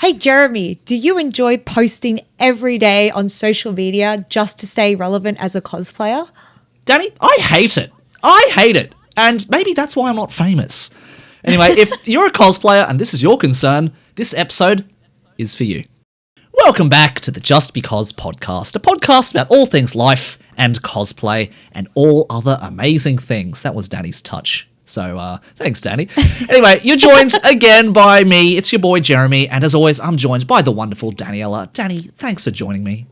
Hey, Jeremy, do you enjoy posting every day on social media just to stay relevant as a cosplayer? Danny, I hate it. And maybe that's why I'm not famous. Anyway, if you're a cosplayer and this is your concern, this episode is for you. Welcome back to the JustBeCos podcast, a podcast about all things life and cosplay and all other amazing things. That was Danny's touch. So, thanks, Danny. Anyway, you're joined again by me. It's your boy, Jeremy. And as always, I'm joined by the wonderful Daniella. Danny, thanks for joining me.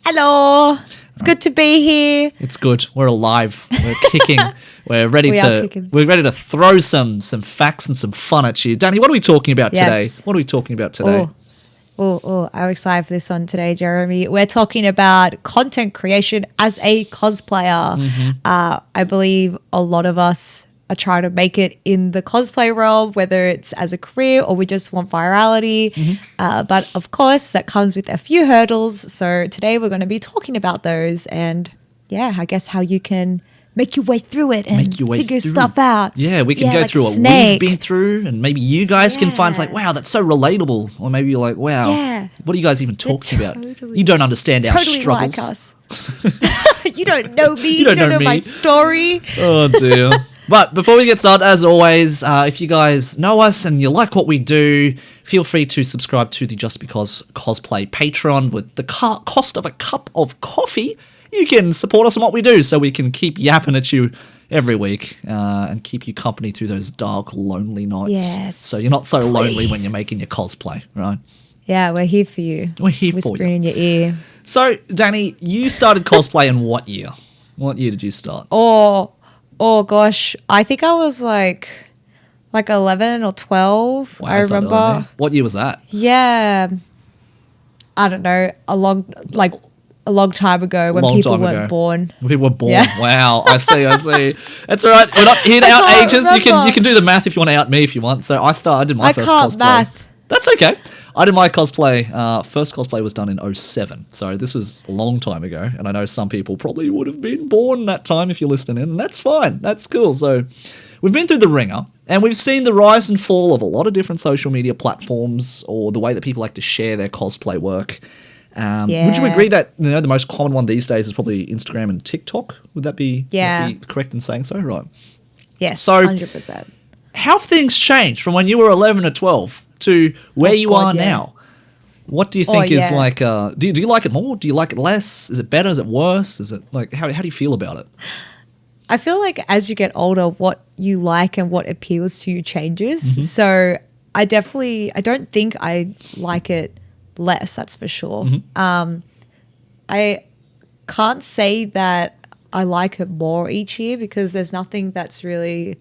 Hello. It's good to be here. It's good. We're alive. We're kicking. We're ready We're ready to throw some facts and some fun at you. Danny, what are we talking about today? What are we talking about today? I'm excited for this one today, Jeremy. We're talking about content creation as a cosplayer. Mm-hmm. I believe a lot of us are trying to make it in the cosplay realm, whether it's as a career or we just want virality. Mm-hmm. But of course, that comes with a few hurdles. So today we're going to be talking about those and, I guess how you can make your way through it and figure stuff out. Yeah, we can go like through what we've been through, and maybe you guys can find, it's like, wow, that's so relatable. Or maybe you're like, wow, what are you guys even talking about? You don't understand our struggles. Like us. You don't know me. You don't know my story. Oh, dear. But before we get started, as always, if you guys know us and you like what we do, feel free to subscribe to the JustBeCos Cosplay Patreon with the cost of a cup of coffee. You can support us on what we do so we can keep yapping at you every week and keep you company through those dark, lonely nights. Yes. So you're not so lonely when you're making your cosplay, right? Yeah, we're here for you. We're here for you. Whispering in your ear. So, Danny, you started cosplay in what year? What year did you start? Oh gosh. I think I was like 11 or 12. Wow, I remember. What year was that? Yeah. I don't know. A long time ago when people weren't born. When people were born. Yeah. Wow. I see. That's all right. We're not here to out ages. You can do the math if you want to out me if you want. So I did my first cosplay. I can't math. That's okay. I did my cosplay. First cosplay was done in 2007. So this was a long time ago. And I know some people probably would have been born that time if you're listening in. And that's fine. That's cool. So we've been through the ringer. And we've seen the rise and fall of a lot of different social media platforms or the way that people like to share their cosplay work. Would you agree that the most common one these days is probably Instagram and TikTok? Would that be correct in saying so? Right. Yes, so 100%. How have things changed from when you were 11 or 12 to where you are now? What do you think is like, do you like it more? Do you like it less? Is it better? Is it worse? Is it like, how do you feel about it? I feel like as you get older, what you like and what appeals to you changes. Mm-hmm. So I don't think I like it less, that's for sure. Mm-hmm. I can't say that I like it more each year because there's nothing that's really,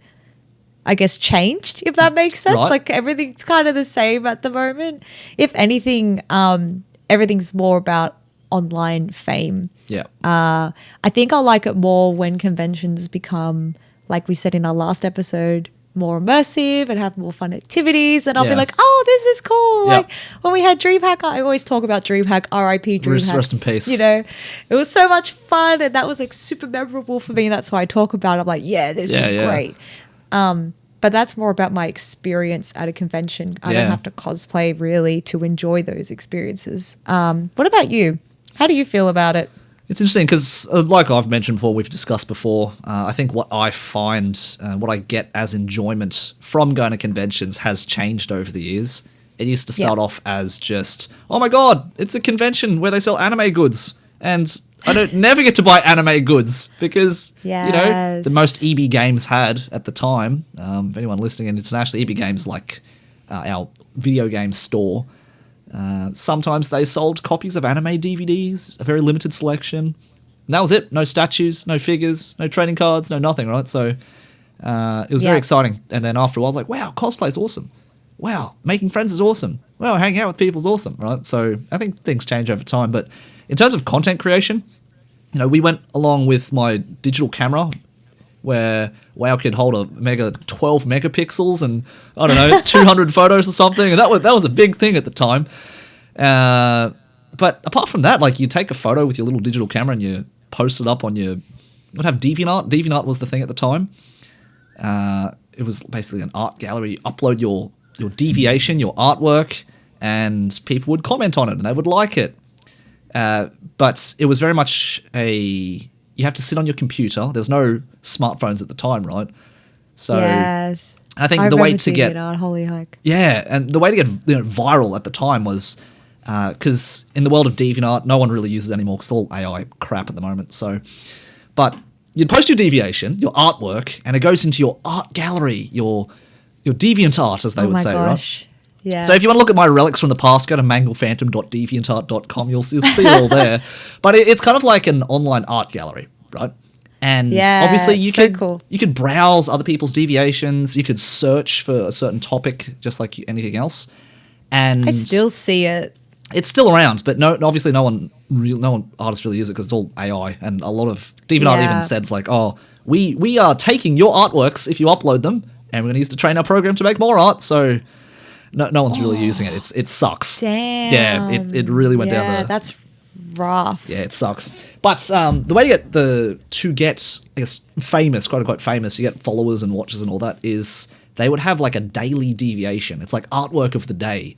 I guess, changed, if that makes sense. Right. Like everything's kind of the same at the moment. If anything, everything's more about online fame. Yeah. I think I like it more when conventions become, like we said in our last episode, more immersive and have more fun activities, and I'll be like, oh, this is cool. Like when we had DreamHack, I always talk about DreamHack, RIP DreamHack. Rest in peace. It was so much fun, and that was like super memorable for me. That's why I talk about it. I'm like, this is great. But that's more about my experience at a convention. I don't have to cosplay really to enjoy those experiences. What about you? How do you feel about it? It's interesting because, like I've mentioned before, we've discussed before, I think what I find, what I get as enjoyment from going to conventions has changed over the years. It used to start off as just, oh my God, it's a convention where they sell anime goods. And I don't never get to buy anime goods because, the most EB Games had at the time, if anyone listening in internationally, EB Games like our video game store. Sometimes they sold copies of anime DVDs, a very limited selection. And that was it. No statues, no figures, no trading cards, no nothing, right? So it was very exciting. And then after a while, I was like, wow, cosplay is awesome. Wow, making friends is awesome. Wow, hanging out with people is awesome, right? So I think things change over time. But in terms of content creation, we went along with my digital camera where WoW could hold a 12 megapixels and, I don't know, 200 photos or something. And that was a big thing at the time. But apart from that, like you take a photo with your little digital camera and you post it up on your, would have DeviantArt. DeviantArt was the thing at the time. It was basically an art gallery. You upload your deviation, your artwork, and people would comment on it and they would like it. But it was very much you have to sit on your computer. There was no smartphones at the time, right? So yes. I think the way to get holy heck. Yeah, and the way to get viral at the time was because in the world of DeviantArt, no one really uses it anymore because it's all AI crap at the moment. So, but you'd post your deviation, your artwork, and it goes into your art gallery, your DeviantArt, as they would say, right? Yeah. So if you want to look at my relics from the past, go to manglephantom.deviantart.com. You'll see it all there. But it's kind of like an online art gallery, right? And obviously you could browse other people's deviations. You could search for a certain topic, just like anything else. And I still see it. It's still around, but obviously no one artists really use it because it's all AI. And a lot of DeviantArt even said like, oh, we are taking your artworks if you upload them, and we're going to use to train our program to make more art. So no one's really using it. It sucks. Damn. Yeah, it really went down there. That's rough. Yeah, it sucks. But the way to get I guess famous, quote unquote famous, you get followers and watchers and all that, is they would have like a daily deviation. It's like artwork of the day.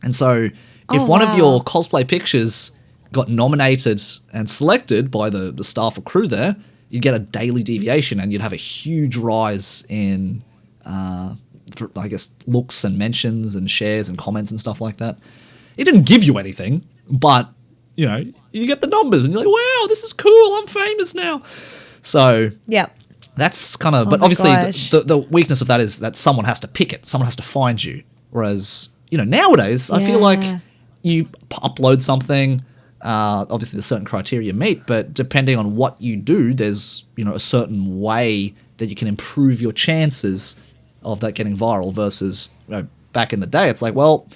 And so if one of your cosplay pictures got nominated and selected by the staff or crew there, you'd get a daily deviation and you'd have a huge rise in I guess looks and mentions and shares and comments and stuff like that. It didn't give you anything, but you get the numbers and you're like, wow, this is cool, I'm famous now. So that's kind of, but obviously the weakness of that is that someone has to pick it, someone has to find you. Whereas, nowadays I feel like you upload something, obviously there's certain criteria you meet, but depending on what you do, there's, a certain way that you can improve your chances of that getting viral versus back in the day. It's like, well,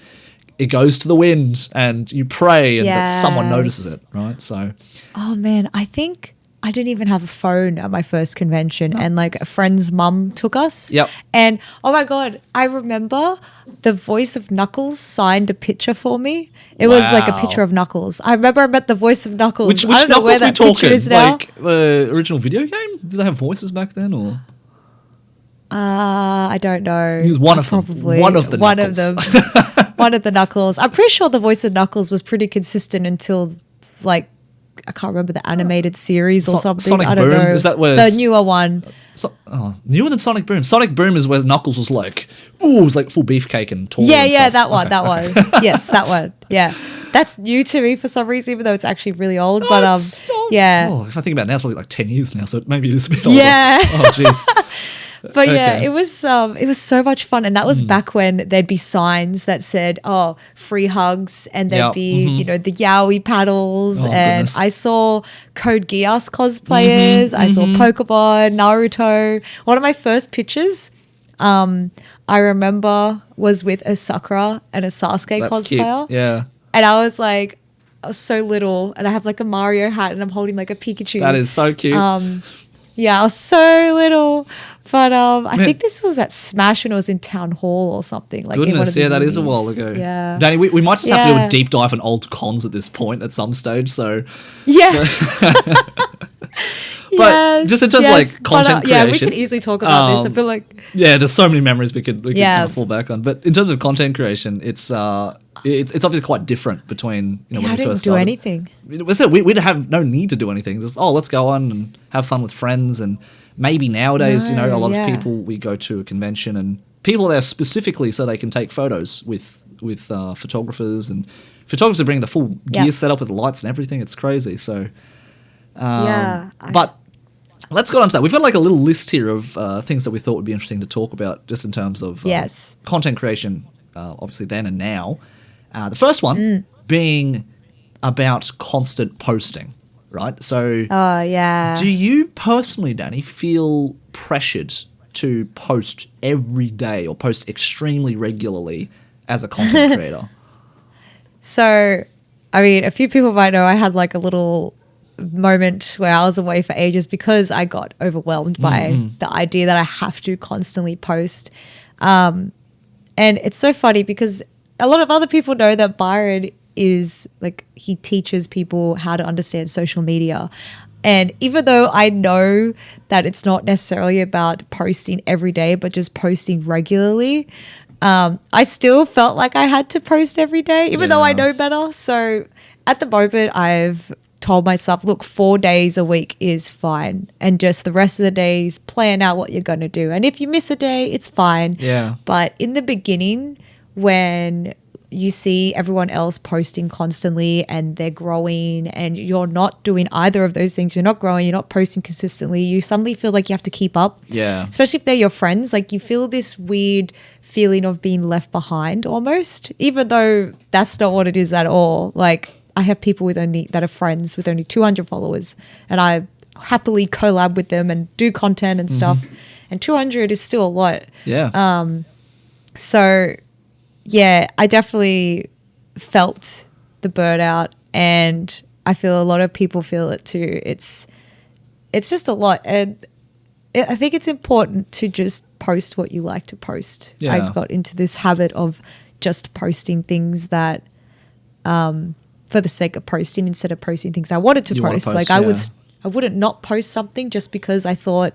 it goes to the wind and you pray and that someone notices it, right? So, oh man, I think I didn't even have a phone at my first convention, and like a friend's mum took us. Yep. And oh my God, I remember the voice of Knuckles signed a picture for me. It was like a picture of Knuckles. I remember I met the voice of Knuckles. Which I don't know where that picture is now. Like the original video game? Did they have voices back then, or? I don't know. One of them. One of the Knuckles. I'm pretty sure the voice of Knuckles was pretty consistent until like I can't remember the animated series or something. Sonic I don't Boom? know. Is that where the newer one? Newer than Sonic Boom. Sonic Boom is where Knuckles was like, it was like full beefcake and tall. Yeah, that one. Yes, that one. Yeah. That's new to me for some reason, even though it's actually really old. But yeah. Oh, if I think about it now, it's probably like 10 years now, so maybe it is a bit older. Yeah. Oh, jeez. But yeah, it was so much fun, and that was back when there'd be signs that said, "Oh, free hugs," and there'd be the Yowie paddles, and goodness. I saw Code Geass cosplayers, I saw Pokemon, Naruto. One of my first pictures, I remember, was with a Sakura and a Sasuke cosplayer. Cute. Yeah, and I was like, I was so little, and I have like a Mario hat, and I'm holding like a Pikachu. That is so cute. Yeah, I was so little. But I think this was at Smash when it was in Town Hall or something. Like goodness, in one of the that movies. is a while ago. Yeah. Danny, we might just have to do a deep dive on old cons at this point at some stage. So yeah. But just in terms of like content creation. Yeah, we could easily talk about this. I feel like there's so many memories we could kind of fall back on. But in terms of content creation, it's obviously quite different between when we first started. I didn't do anything. We'd have no need to do anything. Just let's go on and have fun with friends. And maybe nowadays, a lot of people, we go to a convention and people are there specifically so they can take photos with photographers, and photographers are bringing the full gear set up with lights and everything. It's crazy. So but let's go on to that. We've got like a little list here of things that we thought would be interesting to talk about, just in terms of content creation, obviously then and now. The first one being about constant posting, right? So do you personally, Danny, feel pressured to post every day or post extremely regularly as a content creator? So, I mean, a few people might know I had like a little moment where I was away for ages because I got overwhelmed by the idea that I have to constantly post. And it's so funny because a lot of other people know that Byron is like, he teaches people how to understand social media. And even though I know that it's not necessarily about posting every day, but just posting regularly, I still felt like I had to post every day, even though I know better. So at the moment, I've told myself, look, 4 days a week is fine. And just the rest of the days, plan out what you're going to do. And if you miss a day, it's fine. Yeah. But in the beginning, when you see everyone else posting constantly and they're growing and you're not doing either of those things, you're not growing, you're not posting consistently, you suddenly feel like you have to keep up. Yeah. Especially if they're your friends. Like you feel this weird feeling of being left behind almost, even though that's not what it is at all. Like I have people that are friends with only 200 followers and I happily collab with them and do content and stuff. And 200 is still a lot. Yeah. So yeah, I definitely felt the burnout and I feel a lot of people feel it too. It's just a lot. And I think it's important to just post what you like to post. Yeah. I got into this habit of just posting things that for the sake of posting instead of posting things I wanted to post. Like I wouldn't not post something just because I thought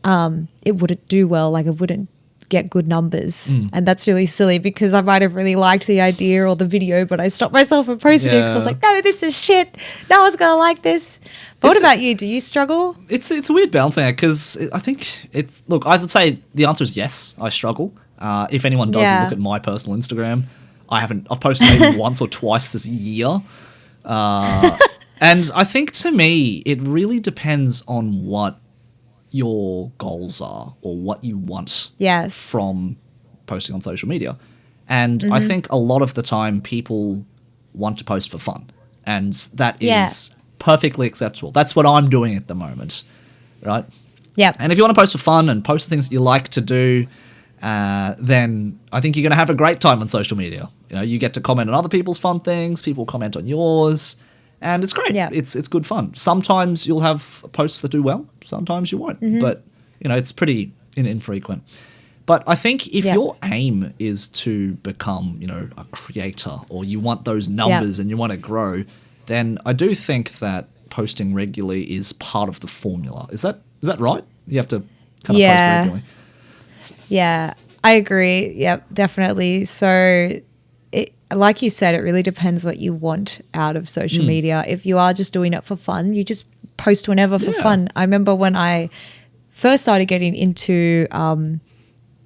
it wouldn't do well. Like it wouldn't get good numbers. And that's really silly because I might have really liked the idea or the video, but I stopped myself from posting it because I was like, no, this is shit. No one's going to like this. But what about you? Do you struggle? It's a weird balancing act because I think look, I would say the answer is yes, I struggle. If anyone does look at my personal Instagram, I've posted maybe once or twice this year. And I think to me, it really depends on what your goals are or what you want from posting on social media. And I think a lot of the time people want to post for fun. And that is perfectly acceptable. That's what I'm doing at the moment, right? Yeah. And if you want to post for fun and post the things that you like to do, then I think you're going to have a great time on social media. You know, you get to comment on other people's fun things, people comment on yours, and it's great. Yeah. It's good fun. Sometimes you'll have posts that do well, sometimes you won't. But, you know, it's pretty infrequent. But I think if your aim is to become, you know, a creator or you want those numbers and you want to grow, then I do think that posting regularly is part of the formula. Is that right? You have to kind of post regularly. Yeah, I agree. Yep, definitely. So, like you said, it really depends what you want out of social media. If you are just doing it for fun, you just post whenever for fun. I remember when I first started getting into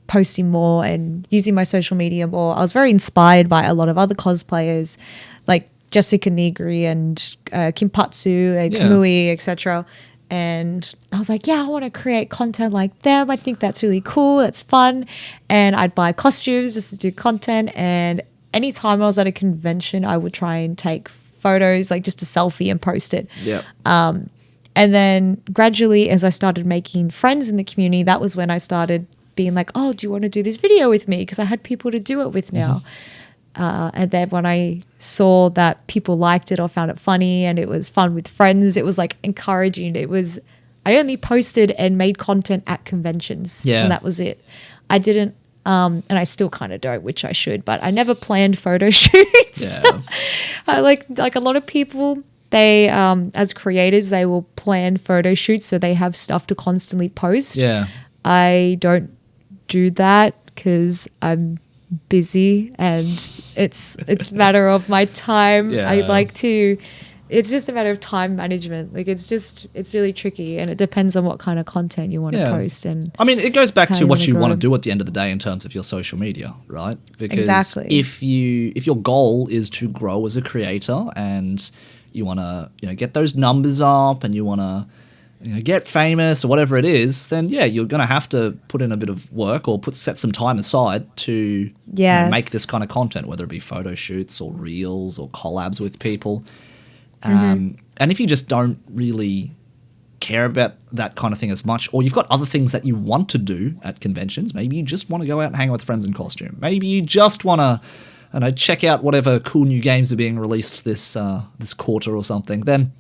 posting more and using my social media more, I was very inspired by a lot of other cosplayers like Jessica Nigri and Kim Patsu and Kamui, etc. And I was like, yeah, I want to create content like them. I think that's really cool. That's fun. And I'd buy costumes just to do content. And anytime I was at a convention, I would try and take photos, like just a selfie and post it. Yeah. And then gradually, as I started making friends in the community, that was when I started being like, oh, do you want to do this video with me? Because I had people to do it with now. And then when I saw that people liked it or found it funny and it was fun with friends, it was like encouraging. I only posted and made content at conventions. Yeah. And that was it. I didn't, and I still kind of don't, which I should, but I never planned photo shoots. Yeah. I like a lot of people, they, as creators, they will plan photo shoots so they have stuff to constantly post. Yeah. I don't do that because I'm busy and it's a matter of my time. I like to, it's just a matter of time management. Like it's really tricky and it depends on what kind of content you want to post. And I mean, it goes back to what you want to do at the end of the day in terms of your social media, right? Because if your goal is to grow as a creator and you want to, you know, get those numbers up and you want to, you know, get famous or whatever it is, then you're going to have to put in a bit of work or set some time aside to you know, make this kind of content, whether it be photo shoots or reels or collabs with people. And if you just don't really care about that kind of thing as much, or you've got other things that you want to do at conventions, maybe you just want to go out and hang out with friends in costume. Maybe you just want to, check out whatever cool new games are being released this quarter or something, then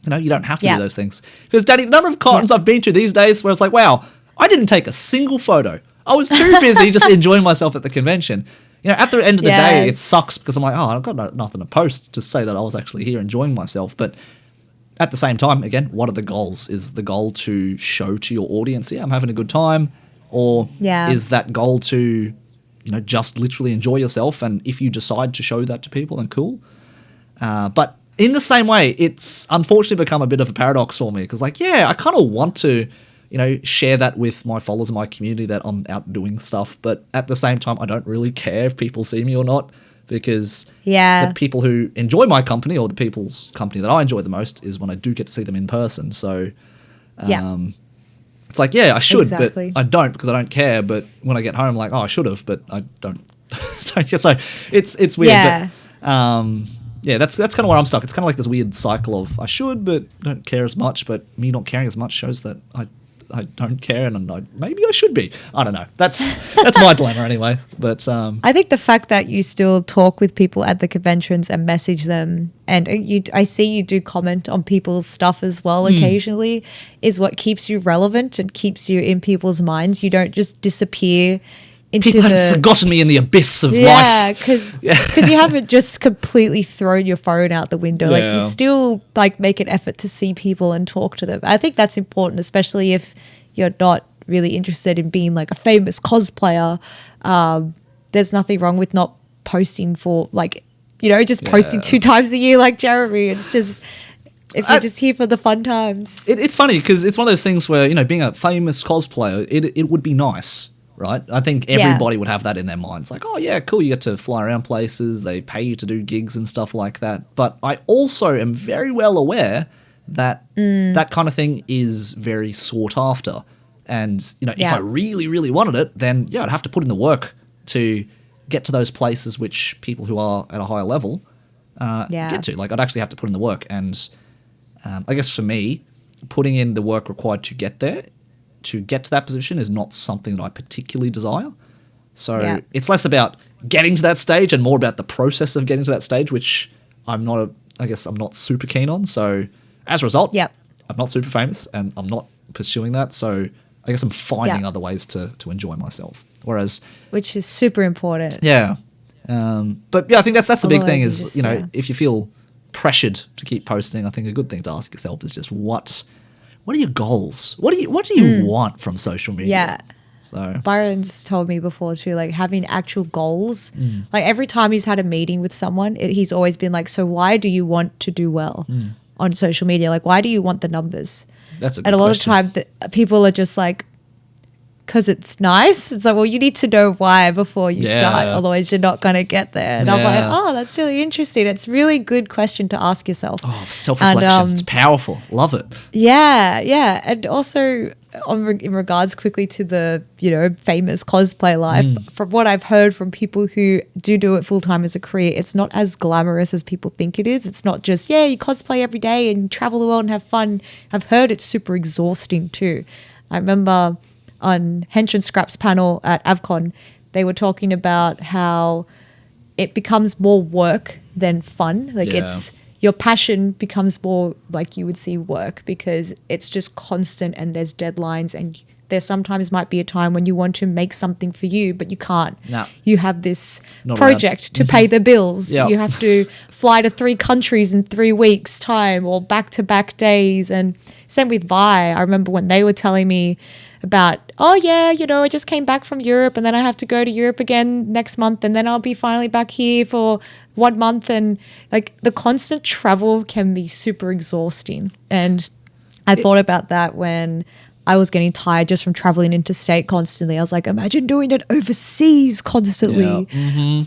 you know, you don't have to do those things. Because, Danny, the number of cons I've been to these days where it's like, wow, I didn't take a single photo. I was too busy just enjoying myself at the convention. You know, at the end of the day, it sucks because I'm like, oh, I've got nothing to post to say that I was actually here enjoying myself. But at the same time, again, what are the goals? Is the goal to show to your audience, I'm having a good time? Or is that goal to, you just literally enjoy yourself. And if you decide to show that to people, then cool. But in the same way, it's unfortunately become a bit of a paradox for me because, like, I kind of want to, share that with my followers and my community that I'm out doing stuff. But at the same time, I don't really care if people see me or not because the people who enjoy my company or the people's company that I enjoy the most is when I do get to see them in person. So, it's like, I should, but I don't because I don't care. But when I get home, I'm like, oh, I should have, but I don't. So it's weird. Yeah. But, that's kind of where I'm stuck. It's kind of like this weird cycle of I should, but don't care as much. But me not caring as much shows that I don't care, and maybe I should be. I don't know. That's my dilemma anyway. But I think the fact that you still talk with people at the conventions and message them, and I see you do comment on people's stuff as well occasionally, is what keeps you relevant and keeps you in people's minds. You don't just disappear into people have forgotten me in the abyss of life. Yeah, because you haven't just completely thrown your phone out the window. Like you still like make an effort to see people and talk to them. I think that's important, especially if you're not really interested in being like a famous cosplayer. There's nothing wrong with not posting for just posting 2 times a year like Jeremy. It's just if you're just here for the fun times. It's funny because it's one of those things where being a famous cosplayer, it would be nice. Right? I think everybody would have that in their minds. Like, oh, yeah, cool. You get to fly around places. They pay you to do gigs and stuff like that. But I also am very well aware that that kind of thing is very sought after. And, if I really, really wanted it, then, I'd have to put in the work to get to those places which people who are at a higher level get to. Like, I'd actually have to put in the work. And I guess for me, putting in the work required to get there, to get to that position is not something that I particularly desire. So it's less about getting to that stage and more about the process of getting to that stage, which I'm not super keen on. So as a result, I'm not super famous and I'm not pursuing that. So I guess I'm finding other ways to enjoy myself. Which is super important. Yeah. But I think that's the big thing is, if you feel pressured to keep posting, I think a good thing to ask yourself is just what are your goals? What do you want from social media? Yeah. So Byron's told me before too, like having actual goals. Like every time he's had a meeting with someone, he's always been like, so why do you want to do well on social media? Like, why do you want the numbers? That's a good And a lot question. of time people are just like, because it's nice. It's like, well, you need to know why before you start. Otherwise, you're not going to get there. And I'm like, oh, that's really interesting. It's a really good question to ask yourself. Oh, self-reflection. It's powerful. Love it. Yeah, yeah. And also in regards quickly to the, famous cosplay life, from what I've heard from people who do it full-time as a career, it's not as glamorous as people think it is. It's not just, you cosplay every day and travel the world and have fun. I've heard it's super exhausting too. I remember on Hench and Scrap's panel at AvCon, they were talking about how it becomes more work than fun. Like it's your passion becomes more like you would see work because it's just constant and there's deadlines and there sometimes might be a time when you want to make something for you, but you can't. No. You have this project to pay the bills. Yep. You have to fly to 3 countries in 3 weeks' time or back-to-back days. And same with Vi. I remember when they were telling me about, I just came back from Europe and then I have to go to Europe again next month and then I'll be finally back here for 1 month. And like the constant travel can be super exhausting. And I thought about that when I was getting tired just from traveling interstate constantly. I was like, imagine doing it overseas constantly. Yeah.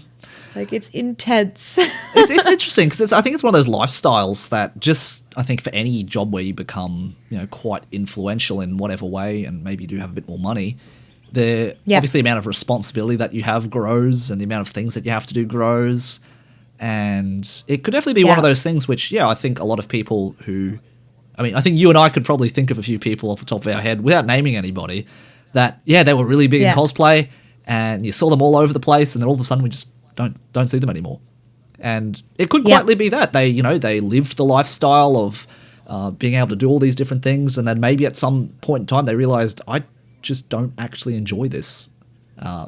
Like it's intense. It's interesting because I think it's one of those lifestyles that just, I think for any job where you become, quite influential in whatever way and maybe you do have a bit more money, obviously the amount of responsibility that you have grows and the amount of things that you have to do grows. And it could definitely be one of those things which, I think a lot of people who, I think you and I could probably think of a few people off the top of our head without naming anybody that, they were really big in cosplay and you saw them all over the place and then all of a sudden we just don't see them anymore. And it could quietly be that they lived the lifestyle of being able to do all these different things, and then maybe at some point in time they realized I just don't actually enjoy this.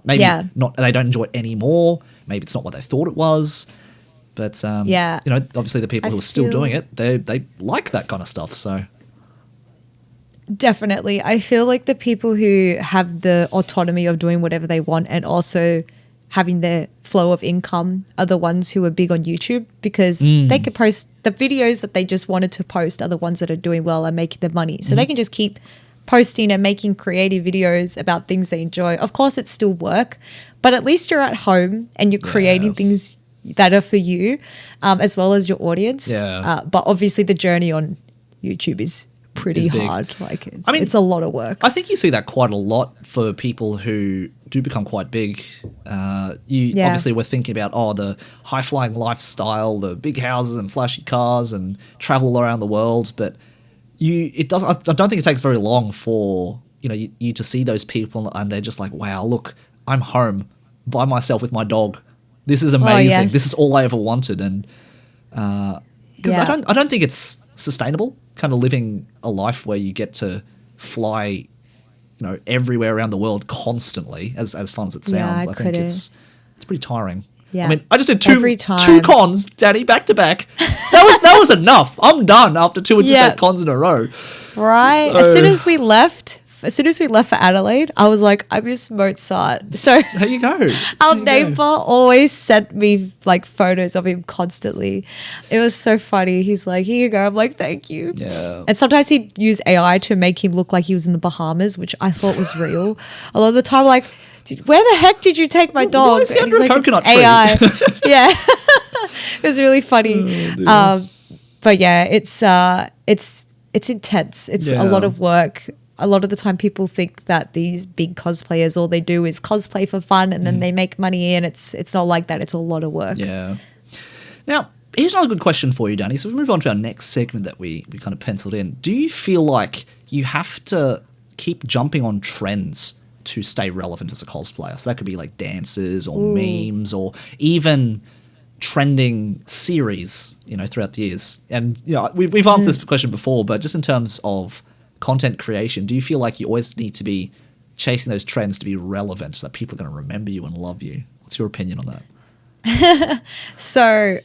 Maybe not. They don't enjoy it anymore. Maybe it's not what they thought it was. But obviously the people who are still doing it, they like that kind of stuff. So definitely, I feel like the people who have the autonomy of doing whatever they want and also having their flow of income are the ones who are big on YouTube, because they could post the videos that they just wanted to post are the ones that are doing well and making the money. So they can just keep posting and making creative videos about things they enjoy. Of course, it's still work, but at least you're at home and you're creating things that are for you, as well as your audience. But obviously the journey on YouTube is pretty hard. Like it's a lot of work. I think you see that quite a lot for people who do become quite big. Obviously we're thinking about the high flying lifestyle, the big houses and flashy cars and travel around the world, but I don't think it takes very long for you to see those people and they're just like, wow, look, I'm home by myself with my dog. This is amazing. This is all I ever wanted. And because I don't think it's sustainable, kind of living a life where you get to fly everywhere around the world constantly, as fun as it sounds. I think it's pretty tiring. I mean, I just did two cons, Danny, back to back. That was enough. I'm done after 208 cons in a row. Right. So, as soon as we left for Adelaide, I was like, I miss Mozart. So there you go. Our neighbor always sent me like photos of him constantly. It was so funny. He's like, here you go. I'm like, thank you. Yeah. And sometimes he'd use AI to make him look like he was in the Bahamas, which I thought was real. A lot of the time, like, where the heck did you take my dog? Why is he under a coconut tree? AI. Yeah. It was really funny. But yeah, it's intense. It's a lot of work. A lot of the time people think that these big cosplayers, all they do is cosplay for fun and then they make money, and it's not like that. It's a lot of work. Yeah. Now, here's another good question for you, Danny. So we move on to our next segment that we kind of penciled in. Do you feel like you have to keep jumping on trends to stay relevant as a cosplayer? So that could be like dances or memes or even trending series, throughout the years. And, we've answered this question before, but just in terms of content creation, do you feel like you always need to be chasing those trends to be relevant so that people are going to remember you and love you? What's your opinion on that? So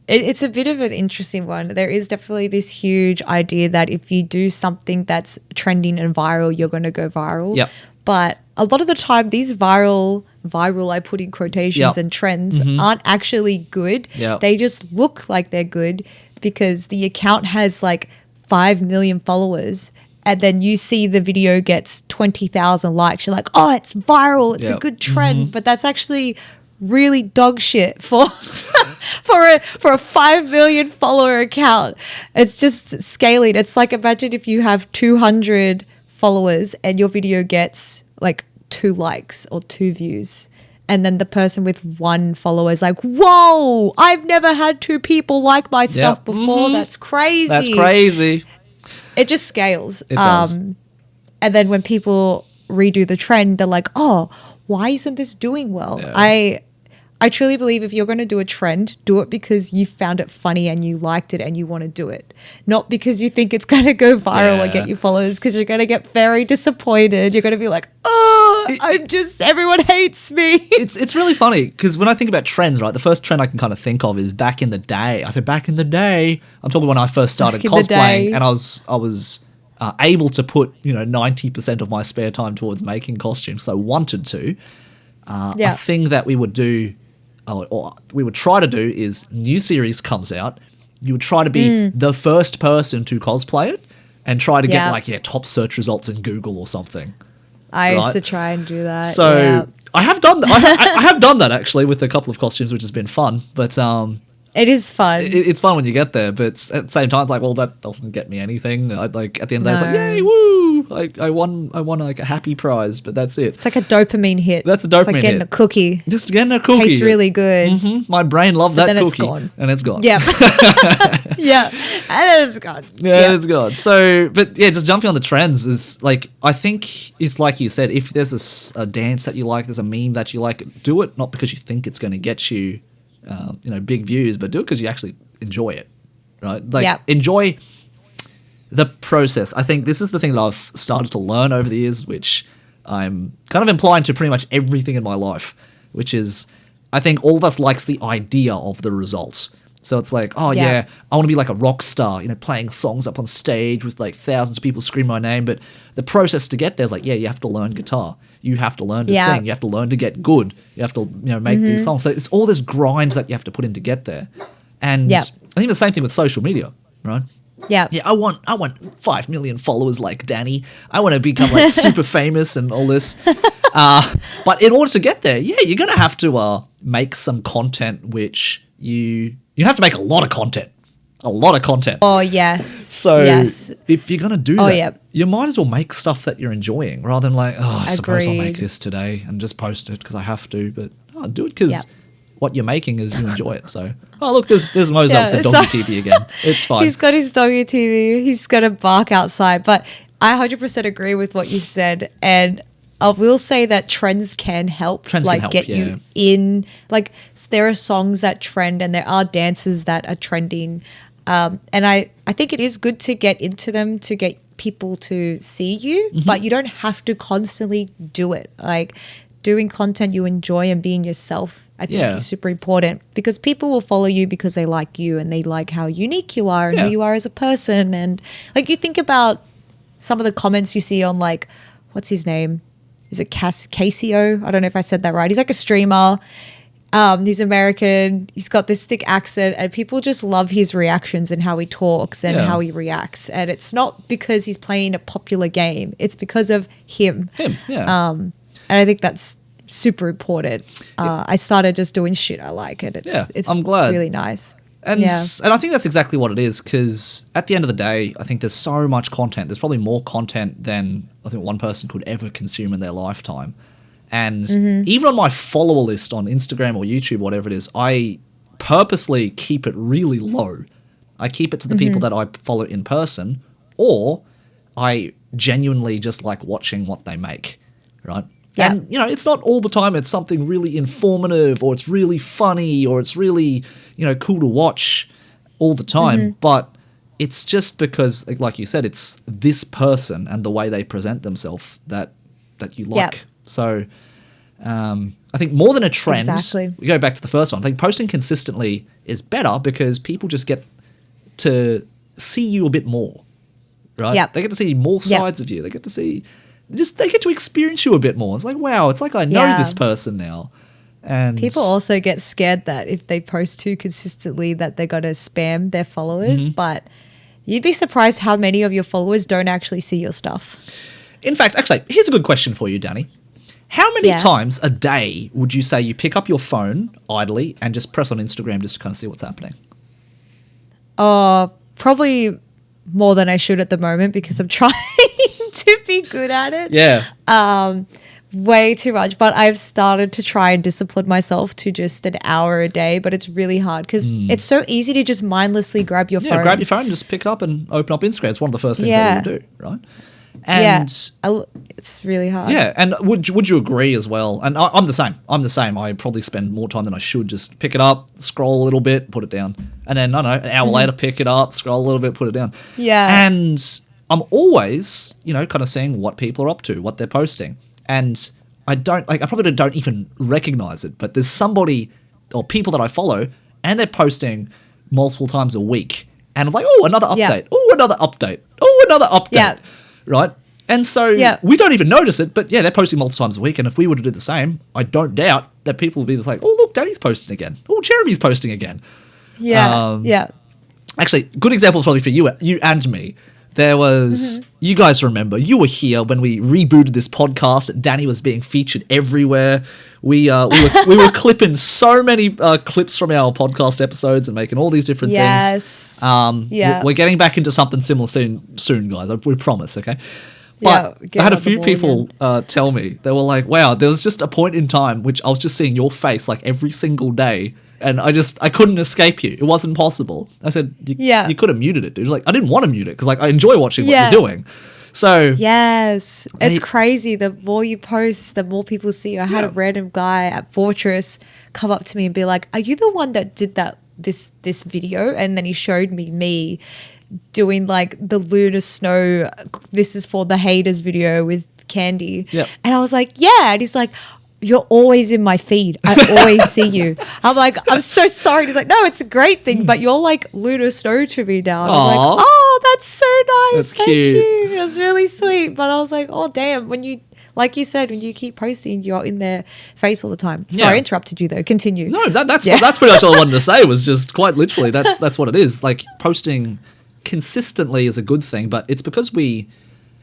it's a bit of an interesting one. There is definitely this huge idea that if you do something that's trending and viral, you're going to go viral. Yep. But a lot of the time, these viral I put in quotations and trends aren't actually good. Yep. They just look like they're good because the account has like 5 million followers, and then you see the video gets 20,000 likes. You're like, oh, it's viral. It's a good trend. But that's actually really dog shit for for a 5 million follower account. It's just scaling. It's like, imagine if you have 200 followers and your video gets like 2 likes or 2 views. And then the person with 1 follower is like, whoa, I've never had 2 people like my stuff before. That's crazy. That's crazy. It just scales. It does. And then when people redo the trend, they're like, oh, why isn't this doing well? Yeah. I truly believe if you're going to do a trend, do it because you found it funny and you liked it and you want to do it. Not because you think it's going to go viral and get you followers, because you're going to get very disappointed. You're going to be like, everyone hates me. It's really funny because when I think about trends, right, the first trend I can kind of think of is back in the day. I said back in the day. I'm talking when I first started cosplaying, and I was able to put 90% of my spare time towards making costumes. So I wanted to. A thing that we would do, or we would try to do, is new series comes out. You would try to be the first person to cosplay it and try to get top search results in Google or something. I used to try and do that. So I have done that. I have done that actually with a couple of costumes, which has been fun. But it is fun. It's fun when you get there, but at the same time, it's like, well, that doesn't get me anything. Like at the end of the day, it's like, yay, woo! I won like a happy prize, but that's it. It's like a dopamine hit. That's a dopamine hit. It's like getting a cookie. Just getting a cookie. Tastes really good. Mm-hmm. My brain loved that cookie. It's gone. And it's gone. Yeah. Yeah. And then it's gone. Yeah, it's gone. So, but yeah, just jumping on the trends is like, I think it's like you said, if there's a dance that you like, there's a meme that you like, do it not because you think it's going to get you big views, but do it because you actually enjoy it, right? Like, enjoy the process. I think this is the thing that I've started to learn over the years, which I'm kind of implying to pretty much everything in my life, which is I think all of us likes the idea of the results. So it's like, oh yeah, I want to be like a rock star, playing songs up on stage with like thousands of people scream my name. But the process to get there is like, you have to learn guitar. You have to learn to sing. You have to learn to get good. You have to, make these songs. So it's all this grind that you have to put in to get there. And I think the same thing with social media, right? Yeah. I want 5 million followers like Danny. I want to become like super famous and all this. But in order to get there, you're going to have to make some content which you have to make a lot of content. A lot of content. Oh, yes. So if you're going to do that, you might as well make stuff that you're enjoying rather than like, I suppose I'll make this today and just post it because I have to. But do it because what you're making is you enjoy it. So, look, there's Mozart with the doggy TV again. It's fine. He's got his doggy TV. He's got to bark outside. But I 100% agree with what you said. And I will say that trends can help. Get you in. Like, there are songs that trend and there are dances that are trending. And I think it is good to get into them to get people to see you, but you don't have to constantly do it. Like, doing content you enjoy and being yourself, I think is super important because people will follow you because they like you and they like how unique you are and who you are as a person. And like, you think about some of the comments you see on like, what's his name? Is it Casio? I don't know if I said that right. He's like a streamer. He's American. He's got this thick accent and people just love his reactions and how he talks and how he reacts. And it's not because he's playing a popular game. It's because of him. And I think that's super important. I started just doing shit I like and it's I'm glad. Really nice. And I think that's exactly what it is because at the end of the day, I think there's so much content. There's probably more content than I think one person could ever consume in their lifetime. And even on my follower list on Instagram or YouTube, whatever it is, I purposely keep it really low. I keep it to the people that I follow in person, or I genuinely just like watching what they make, right? Yeah. And, it's not all the time it's something really informative or it's really funny or it's really, cool to watch all the time. But it's just because, like you said, it's this person and the way they present themselves that you like. So I think more than a trend, we go back to the first one, I think posting consistently is better because people just get to see you a bit more, right? Yep. They get to see more sides of you. They get to see... they get to experience you a bit more. It's like, wow, it's like I know this person now. And people also get scared that if they post too consistently that they're going to spam their followers. But you'd be surprised how many of your followers don't actually see your stuff. In fact, actually, here's a good question for you, Danny. How many times a day would you say you pick up your phone idly and just press on Instagram just to kind of see what's happening? Probably more than I should at the moment because I'm trying to be good at it. Yeah. Way too much. But I've started to try and discipline myself to just an hour a day, but it's really hard because it's so easy to just mindlessly grab your phone. Yeah, grab your phone and just pick it up and open up Instagram. It's one of the first things that you do, right? And it's really hard. Yeah, and would you agree as well? And I'm the same. I probably spend more time than I should. Just pick it up, scroll a little bit, put it down. And then, I don't know, an hour later, pick it up, scroll a little bit, put it down. Yeah. And I'm always, kind of seeing what people are up to, what they're posting. And I probably don't even recognize it, but there's somebody or people that I follow and they're posting multiple times a week. And I'm like, oh, another update. Oh, another update. Oh, another update. Yeah. Right? And so we don't even notice it, but they're posting multiple times a week. And if we were to do the same, I don't doubt that people would be like, oh, look, Danny's posting again. Oh, Jeremy's posting again. Yeah. Actually, good example probably for you and me. There was, you guys remember, you were here when we rebooted this podcast. Danny was being featured everywhere. We were clipping so many clips from our podcast episodes and making all these different things. We're getting back into something similar soon, guys. We promise, okay? But I had a few people tell me, they were like, wow, there was just a point in time which I was just seeing your face like every single day. And I couldn't escape you. It wasn't possible. I said, you could have muted it, dude. Like, I didn't want to mute it because like I enjoy watching what you're doing. So yes, it's crazy. The more you post, the more people see you. I had a random guy at Fortress come up to me and be like, "Are you the one that did this video?" And then he showed me doing like the Lunar Snow. This is for the haters video with Candy. Yep. And I was like, yeah. And he's like, you're always in my feed. I always see you. I'm like, I'm so sorry. He's like, no, it's a great thing, but you're like Luna Snow to me now. And I'm like, oh, that's so nice. Thank you. It was really sweet. But I was like, oh, damn. When you, like you said, when you keep posting, you're in their face all the time. Sorry, I interrupted you though. Continue. No, that's pretty much all I wanted to say, was just quite literally, that's what it is. Like, posting consistently is a good thing, but it's because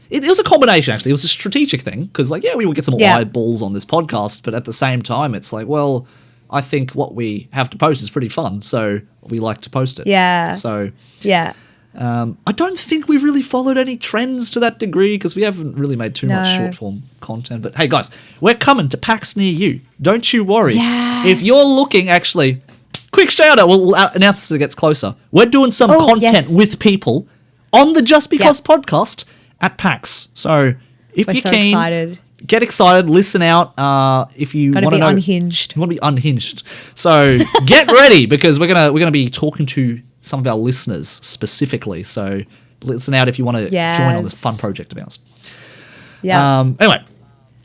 it was a combination, actually. It was a strategic thing, because, like, we would get some eyeballs on this podcast, but at the same time, it's like, well, I think what we have to post is pretty fun, so we like to post it. Yeah. So, yeah. I don't think we've really followed any trends to that degree, because we haven't really made too much short-form content. But, hey, guys, we're coming to PAX near you. Don't you worry. Yes. If you're looking, actually, quick shout-out, we'll announce this as it gets closer. We're doing some content with people on the JustBeCos podcast at PAX. So if you're keen, excited. Get excited, listen out. If you want to know, unhinged. You want to be unhinged. So get ready, because we're gonna be talking to some of our listeners specifically. So listen out if you want to join on this fun project of ours. Yeah. Anyway,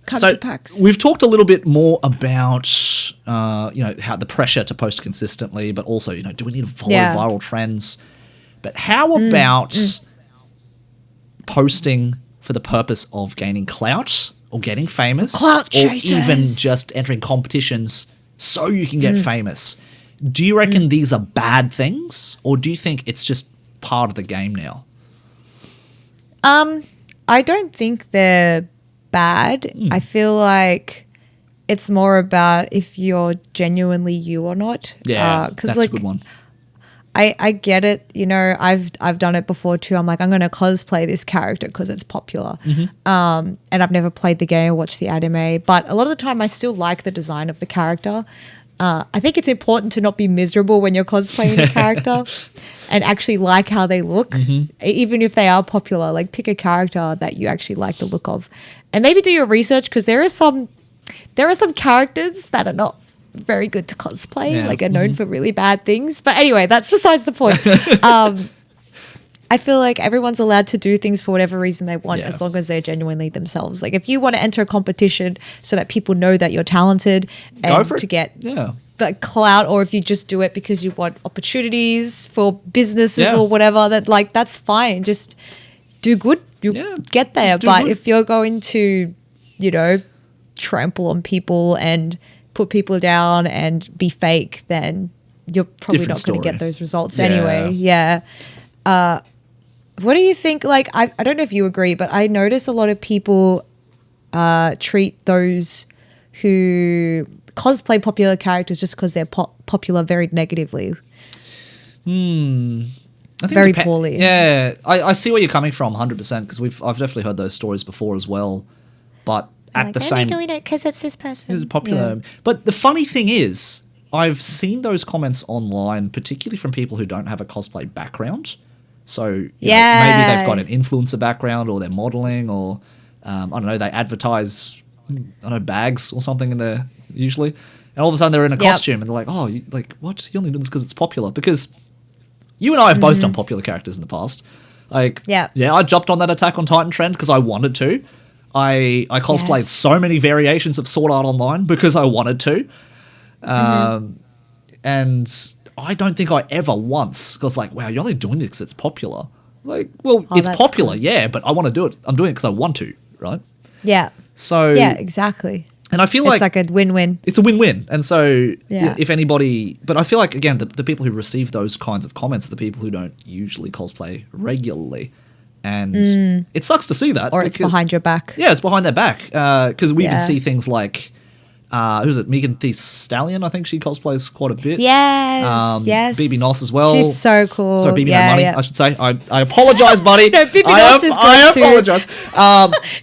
Come to PAX. We've talked a little bit more about how the pressure to post consistently, but also, do we need to follow viral trends? But how about posting for the purpose of gaining clout or getting famous, clout or chasers, even just entering competitions so you can get famous? Do you reckon these are bad things, or do you think it's just part of the game now? I don't think they're bad. I feel like it's more about if you're genuinely you or not. Yeah, that's a good one. I get it. I've done it before too. I'm like, I'm going to cosplay this character because it's popular. And I've never played the game or watched the anime. But a lot of the time I still like the design of the character. I think it's important to not be miserable when you're cosplaying a character and actually like how they look. Even if they are popular, like pick a character that you actually like the look of. And maybe do your research, because there are some characters that are not very good to cosplay, like are known for really bad things. But anyway, that's besides the point. I feel like everyone's allowed to do things for whatever reason they want, as long as they're genuinely themselves. Like if you want to enter a competition so that people know that you're talented and to get the clout, or if you just do it because you want opportunities for businesses or whatever, that's fine. Just do good. You get there. But if you're going to, trample on people and put people down and be fake, then you're probably not going to get those results anyway. What do you think? Like, I don't know if you agree, but I notice a lot of people treat those who cosplay popular characters just because they're popular very negatively. I think very poorly. Yeah, I see where you're coming from 100%, because I've definitely heard those stories before as well. But at the same, I'm doing it because it's this person. It's popular. Yeah. But the funny thing is, I've seen those comments online, particularly from people who don't have a cosplay background. So maybe they've got an influencer background, or they're modeling, or I don't know, they advertise bags or something in there usually, and all of a sudden they're in a costume and they're like, oh, what? You only do this because it's popular? Because you and I have both done popular characters in the past. I jumped on that Attack on Titan trend because I wanted to. I cosplayed so many variations of Sword Art Online because I wanted to. And I don't think I ever once was like, wow, you're only doing this because it's popular. Like, well, it's popular, but I want to do it. I'm doing it because I want to, right? Yeah. So yeah, exactly. And I feel it's like a win-win. It's a win-win. And so if anybody, but I feel like, again, the people who receive those kinds of comments are the people who don't usually cosplay regularly. And it sucks to see that. Or it's behind your back. Yeah, it's behind their back. Because we even see things like, who's it? Megan Thee Stallion, I think she cosplays quite a bit. Yes. BB Nos as well. She's so cool. Sorry, BB No Money, I should say. I apologize, buddy. No, BB Nos is good I too. apologize.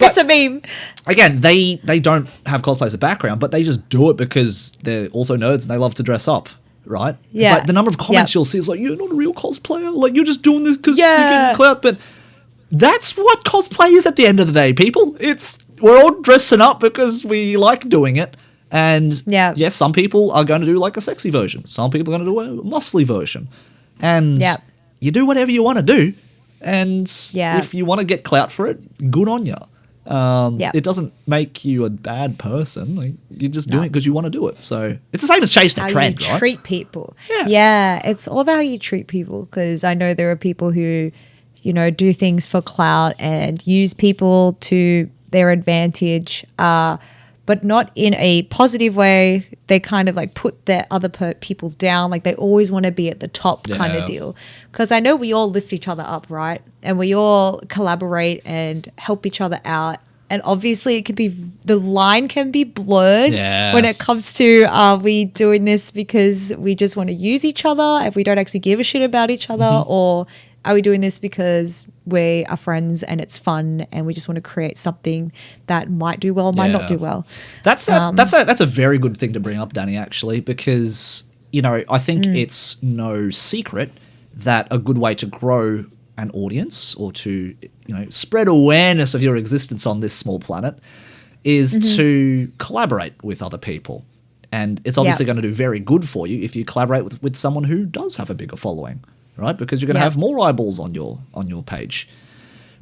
It's a meme. Again, they don't have cosplay as a background, but they just do it because they're also nerds and they love to dress up, right? Yeah. But the number of comments you'll see is like, you're not a real cosplayer. Like, you're just doing this because you're getting clout. But that's what cosplay is at the end of the day, people. We're all dressing up because we like doing it. And yes, some people are going to do like a sexy version. Some people are going to do a muscly version. And you do whatever you want to do. And if you want to get clout for it, good on you. It doesn't make you a bad person. Like, you're just doing it because you want to do it. So it's the same as chasing a trend, right? Treat people. Yeah, it's all about how you treat people, because I know there are people who, do things for clout and use people to their advantage, but not in a positive way. They kind of like put their other people down. Like, they always want to be at the top kind of deal. Because I know we all lift each other up, right? And we all collaborate and help each other out. And obviously it could be, the line can be blurred when it comes to, are we doing this because we just want to use each other if we don't actually give a shit about each other, or are we doing this because we are friends and it's fun and we just want to create something that might do well, might not do well? That's a very good thing to bring up, Danny, actually, because, I think it's no secret that a good way to grow an audience, or to, spread awareness of your existence on this small planet, is to collaborate with other people. And it's obviously going to do very good for you if you collaborate with someone who does have a bigger following, right? Because you're going to have more eyeballs on your page.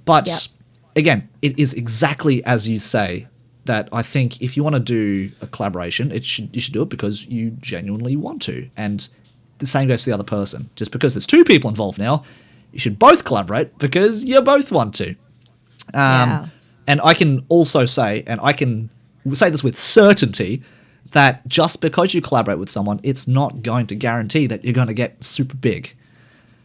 But again, it is exactly as you say, that I think if you want to do a collaboration, you should do it because you genuinely want to. And the same goes for the other person. Just because there's two people involved now, you should both collaborate because you both want to. And I can also say, and I can say this with certainty, that just because you collaborate with someone, it's not going to guarantee that you're going to get super big.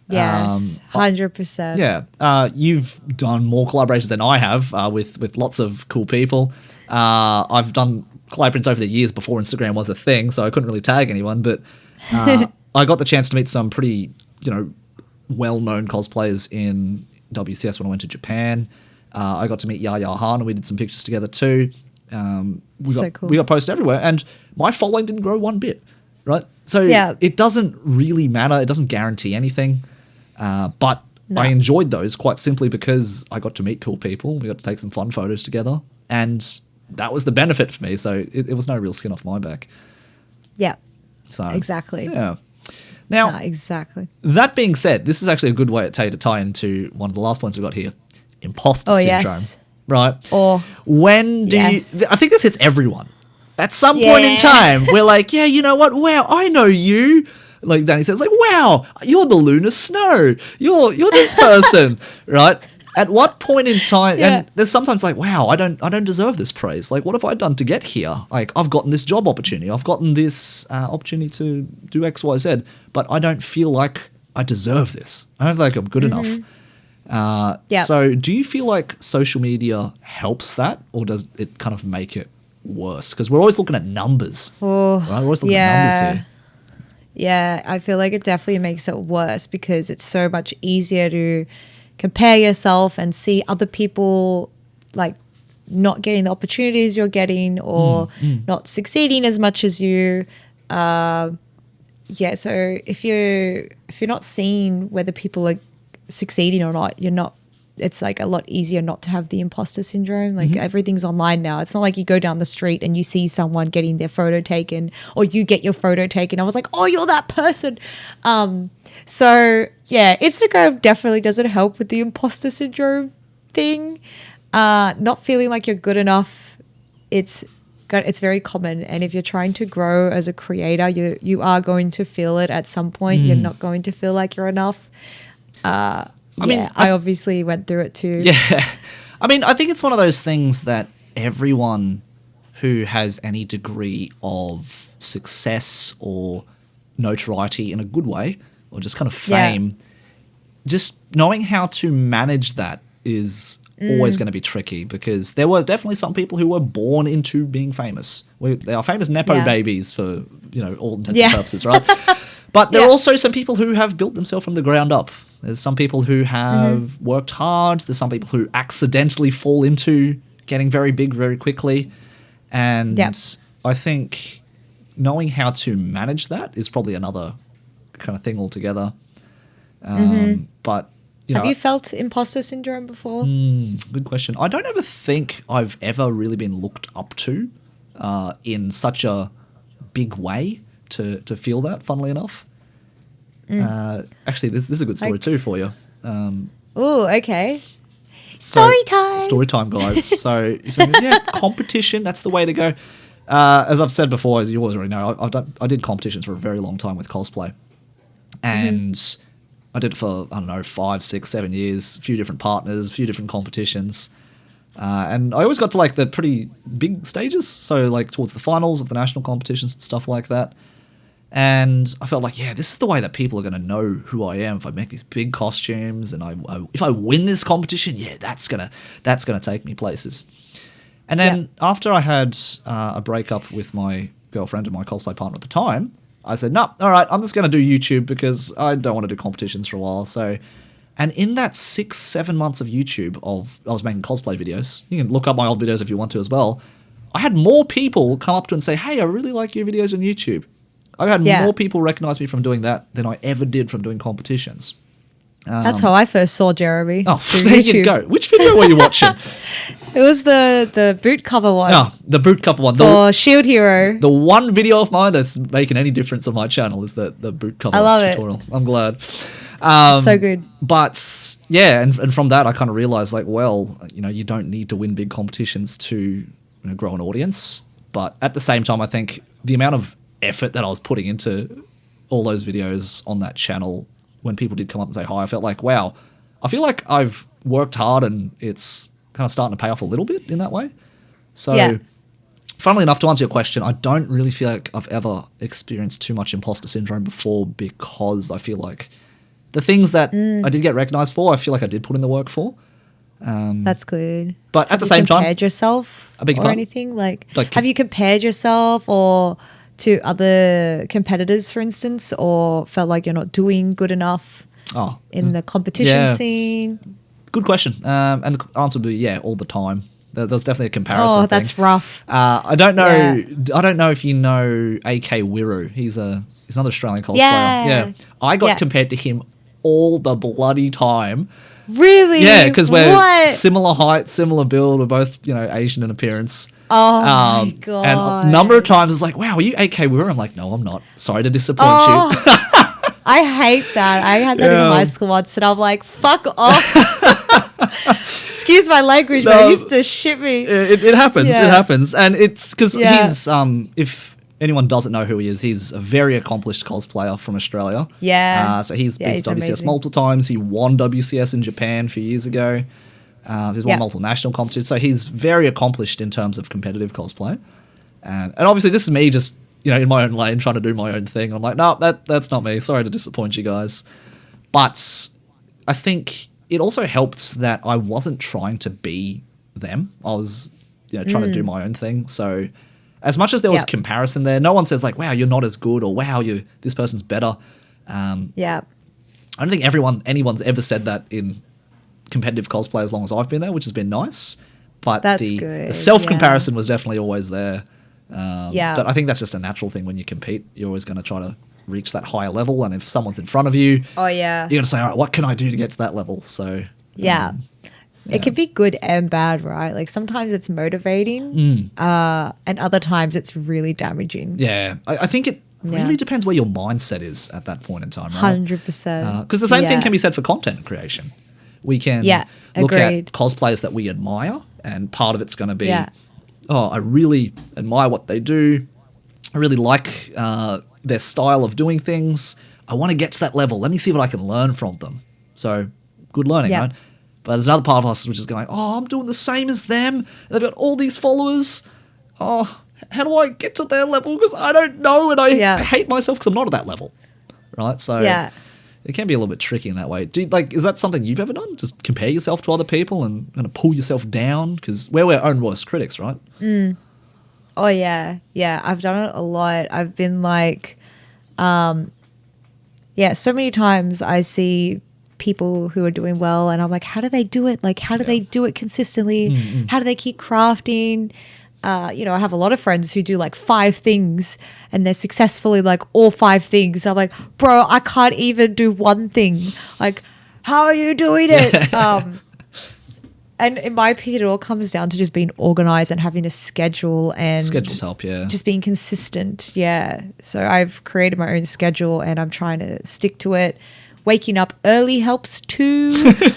Yes, 100%. Yeah. You've done more collaborations than I have with lots of cool people. I've done collaborations over the years before Instagram was a thing, so I couldn't really tag anyone, but I got the chance to meet some pretty, well-known cosplayers in WCS when I went to Japan. I got to meet Yaya Han, and we did some pictures together too. We got posted everywhere, and my following didn't grow one bit, right? So it doesn't really matter. It doesn't guarantee anything. But I enjoyed those quite simply because I got to meet cool people. We got to take some fun photos together, and that was the benefit for me. So it was no real skin off my back. Yeah. So exactly. Yeah. Now, exactly. That being said, this is actually a good way to tie into one of the last points we've got here. Imposter syndrome. Yes. Right? Or when do you... I think this hits everyone. At some point in time, we're like, yeah, you know what? Wow, I know you. Like Danny says, like, wow, you're the Lunar Snow. You're this person, right? At what point in time? And there's sometimes like, wow, I don't deserve this praise. Like, what have I done to get here? Like, I've gotten this job opportunity. I've gotten this opportunity to do X, Y, Z, but I don't feel like I deserve this. I don't feel like I'm good enough. So do you feel like social media helps that, or does it kind of make it worse? Because we're always looking at numbers. Right? We're always looking at numbers here. Yeah, I feel like it definitely makes it worse because it's so much easier to compare yourself and see other people like not getting the opportunities you're getting, or not succeeding as much as you. So if you're not seeing whether people are succeeding or not, it's like a lot easier not to have the imposter syndrome. Like everything's online now. It's not like you go down the street and you see someone getting their photo taken, or you get your photo taken. I was like, oh, you're that person. So yeah, Instagram definitely doesn't help with the imposter syndrome thing. Not feeling like you're good enough. It's very common. And if you're trying to grow as a creator, you are going to feel it at some point. You're not going to feel like you're enough. I obviously went through it too. Yeah. I mean, I think it's one of those things that everyone who has any degree of success or notoriety in a good way, or just kind of fame, just knowing how to manage that is always going to be tricky, because there were definitely some people who were born into being famous. They are famous Nepo babies for, all intents and purposes, right? But there are also some people who have built themselves from the ground up. There's some people who have worked hard. There's some people who accidentally fall into getting very big very quickly. And I think knowing how to manage that is probably another kind of thing altogether. But, have you felt imposter syndrome before? Good question. I don't ever think I've ever really been looked up to in such a big way to feel that, funnily enough. Actually, this is a good story too for you. Oh, okay. Story time. Story time, guys. So if you think, yeah, competition, that's the way to go. As I've said before, as you already know, I did competitions for a very long time with cosplay. And I did it for, I don't know, 5, 6, 7 years, a few different partners, a few different competitions. And I always got to like the pretty big stages. So like towards the finals of the national competitions and stuff like that. And I felt like, yeah, this is the way that people are going to know who I am if I make these big costumes and if I win this competition, yeah, that's gonna take me places. And then after I had a breakup with my girlfriend and my cosplay partner at the time, I said, no, all right, I'm just going to do YouTube because I don't want to do competitions for a while. So, and in that 6-7 months of YouTube I was making cosplay videos. You can look up my old videos if you want to as well. I had more people come up to and say, hey, I really like your videos on YouTube. I had more people recognize me from doing that than I ever did from doing competitions. That's how I first saw Jeremy. Oh, there you go. Which video were you watching? It was the boot cover one. Oh, the boot cover one. For Shield Hero. The one video of mine that's making any difference on my channel is the boot cover tutorial. I'm glad. So good. But yeah, and from that I kind of realized like, well, you don't need to win big competitions to grow an audience. But at the same time, I think the amount of effort that I was putting into all those videos on that channel, when people did come up and say hi, I felt like, wow, I feel like I've worked hard and it's kind of starting to pay off a little bit in that way. So funnily enough, to answer your question, I don't really feel like I've ever experienced too much imposter syndrome before, because I feel like the things that I did get recognized for, I feel like I did put in the work for. That's good. But at the same time, compared yourself or anything? Like have you compared yourself or to other competitors, for instance, or felt like you're not doing good enough in the competition scene? Good question. And the answer would be yeah, all the time. There's definitely a comparison. Oh, that's rough. I don't know. Yeah. I don't know if you know AK Wiru. He's another Australian cosplayer. Yeah. I got compared to him all the bloody time. Really? Yeah, because we're similar height, similar build. We're both, Asian in appearance. Oh my God. And a number of times I was like, wow, are you AK Wiru? I'm like, no, I'm not. Sorry to disappoint you. I hate that. I had that in high school once and I'm like, fuck off. Excuse my language, but it used to shit me. It happens. It happens. And it's because he's, if anyone doesn't know who he is, he's a very accomplished cosplayer from Australia. Yeah. So he's been to WCS amazing. Multiple times. He won WCS in Japan a few years ago. He's won multiple national competitions. So he's very accomplished in terms of competitive cosplay. And obviously this is me just, in my own lane trying to do my own thing. I'm like, no, that's not me. Sorry to disappoint you guys. But I think it also helped that I wasn't trying to be them. I was, trying to do my own thing. So as much as there was comparison there, no one says like, wow, you're not as good, or wow, this person's better. I don't think anyone's ever said that in competitive cosplay as long as I've been there, which has been nice. But the self-comparison was definitely always there. But I think that's just a natural thing when you compete. You're always going to try to reach that higher level, and if someone's in front of you, you're going to say, all right, what can I do to get to that level? So it can be good and bad, right? Like sometimes it's motivating, and other times it's really damaging. Yeah, I think it really depends where your mindset is at that point in time, right? 100%. Because the same thing can be said for content creation. We can look at cosplayers that we admire, and part of it's going to be, I really admire what they do. I really like their style of doing things. I want to get to that level. Let me see what I can learn from them. So good learning, right? But there's another part of us which is going, I'm doing the same as them. They've got all these followers. How do I get to their level? Because I don't know, and I hate myself because I'm not at that level, right? So it can be a little bit tricky in that way. Is that something you've ever done? Just compare yourself to other people and kind of pull yourself down? Because we're our own worst critics, right? Oh, yeah. Yeah, I've done it a lot. I've been like, so many times I see people who are doing well and I'm like, how do they do it? Like, how do they do it consistently? How do they keep crafting? I have a lot of friends who do like 5 things and they're successfully like all 5 things. I'm like, bro, I can't even do one thing. Like, how are you doing it? And in my opinion, it all comes down to just being organized and having a schedule and schedules help, just being consistent. Yeah. So I've created my own schedule and I'm trying to stick to it. Waking up early helps too.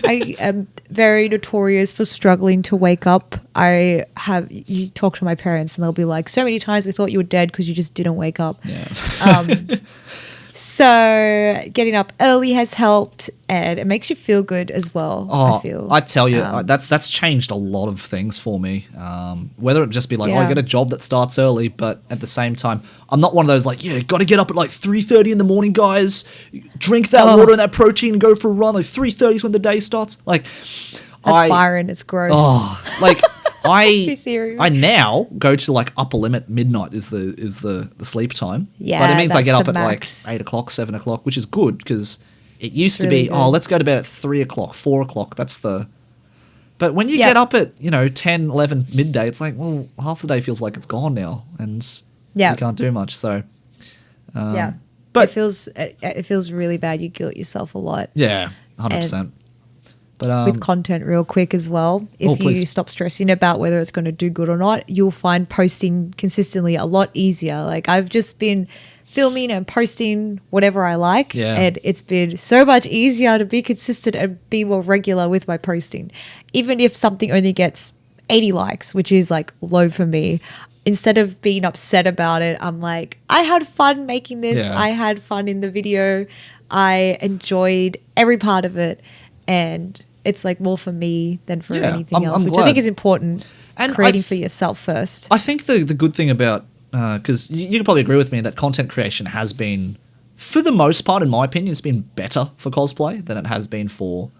I am very notorious for struggling to wake up. You talk to my parents and they'll be like, so many times we thought you were dead because you just didn't wake up. Yeah. So getting up early has helped, and it makes you feel good as well. I tell you, that's changed a lot of things for me. Whether it just be like, I get a job that starts early, but at the same time, I'm not one of those like, got to get up at like 3:30 in the morning, guys. Drink that water and that protein, go for a run. Like 3:30 is when the day starts. Like, that's Byron. It's gross. Like I now go to like upper limit midnight is the sleep time. Yeah, but it means I get up at max. like 8 o'clock, 7 o'clock, which is good because it used to be, let's go to bed at 3 o'clock, 4 o'clock. But when you get up at 10, 11 midday, it's like, well, half the day feels like it's gone now, and you can't do much. So but it feels really bad. You guilt yourself a lot. Yeah, 100%. But with content real quick as well, if you stop stressing about whether it's going to do good or not, you'll find posting consistently a lot easier. Like I've just been filming and posting whatever I like, and it's been so much easier to be consistent and be more regular with my posting. Even if something only gets 80 likes, which is like low for me, instead of being upset about it, I'm like, I had fun making this. I had fun in the video. I enjoyed every part of it. And it's like more for me than for anything else, which I think is important. And creating for yourself first. I think the good thing about, because you can probably agree with me that content creation has been, for the most part, in my opinion, it's been better for cosplay than it has been for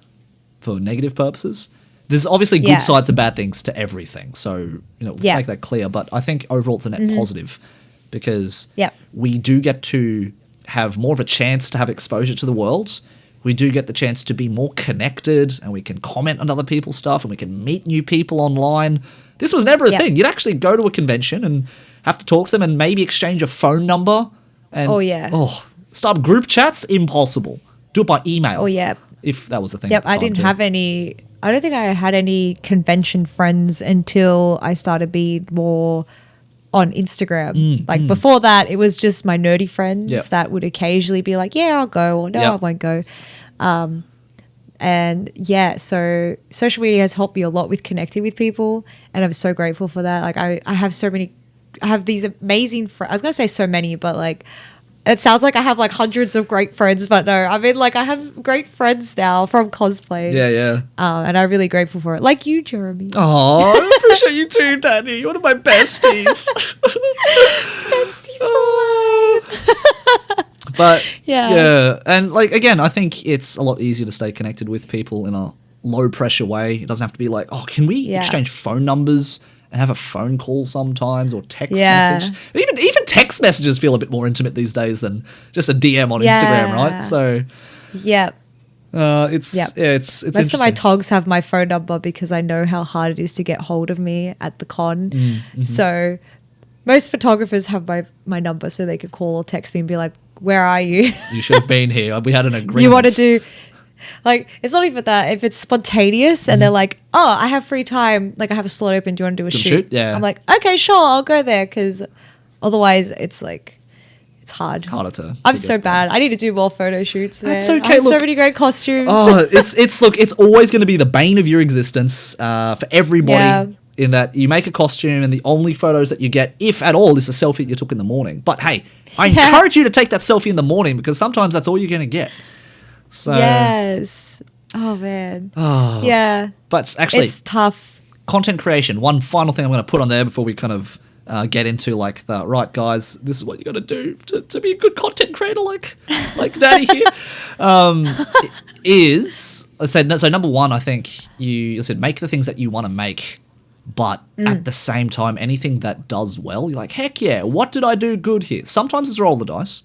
negative purposes. There's obviously good sides and bad things to everything. So, let's make that clear. But I think overall it's a net positive because we do get to have more of a chance to have exposure to the world. We do get the chance to be more connected, and we can comment on other people's stuff, and we can meet new people online. This was never a thing. You'd actually go to a convention and have to talk to them and maybe exchange a phone number. And, start group chats? Impossible. Do it by email. Oh, yeah. If that was the thing. Yep, I didn't have any... I don't think I had any convention friends until I started being more on Instagram. Before that, it was just my nerdy friends that would occasionally be like, yeah, I'll go, or no, I won't go. So social media has helped me a lot with connecting with people, and I'm so grateful for that. Like I have these amazing friends. I was going to say so many, but like it sounds like I have like hundreds of great friends, but no, I mean like I have great friends now from cosplay. Yeah. And I'm really grateful for it. Like you, Jeremy. Oh, I appreciate you too, Danny. You're one of my besties. Besties for life. But yeah. And like, again, I think it's a lot easier to stay connected with people in a low pressure way. It doesn't have to be like, can we exchange phone numbers and have a phone call sometimes, or text message? Even text messages feel a bit more intimate these days than just a DM on Instagram, right? So it's most of my togs have my phone number because I know how hard it is to get hold of me at the con. So most photographers have my number so they could call or text me and be like, where are you? You should have been here. We had an agreement. You want to do... Like, it's not even that. If it's spontaneous and they're like, oh, I have free time, like I have a slot open, do you want to do a shoot? Yeah. I'm like, okay, sure, I'll go there, because otherwise it's like, it's harder to I'm so bad. I need to do more photo shoots, man. That's okay. I have so many great costumes. Oh, it's always going to be the bane of your existence for everybody. In that you make a costume and the only photos that you get, if at all, is a selfie you took in the morning. But hey, I encourage you to take that selfie in the morning, because sometimes that's all you're going to get. So, yes. Oh, man. Yeah. But actually, it's tough. Content creation. One final thing I'm going to put on there before we kind of get into like the, right, guys, this is what you got to do to be a good content creator like Daddy here. Is, so number one, I think you said make the things that you want to make. But at the same time, anything that does well, you're like, heck yeah, what did I do good here? Sometimes it's roll the dice.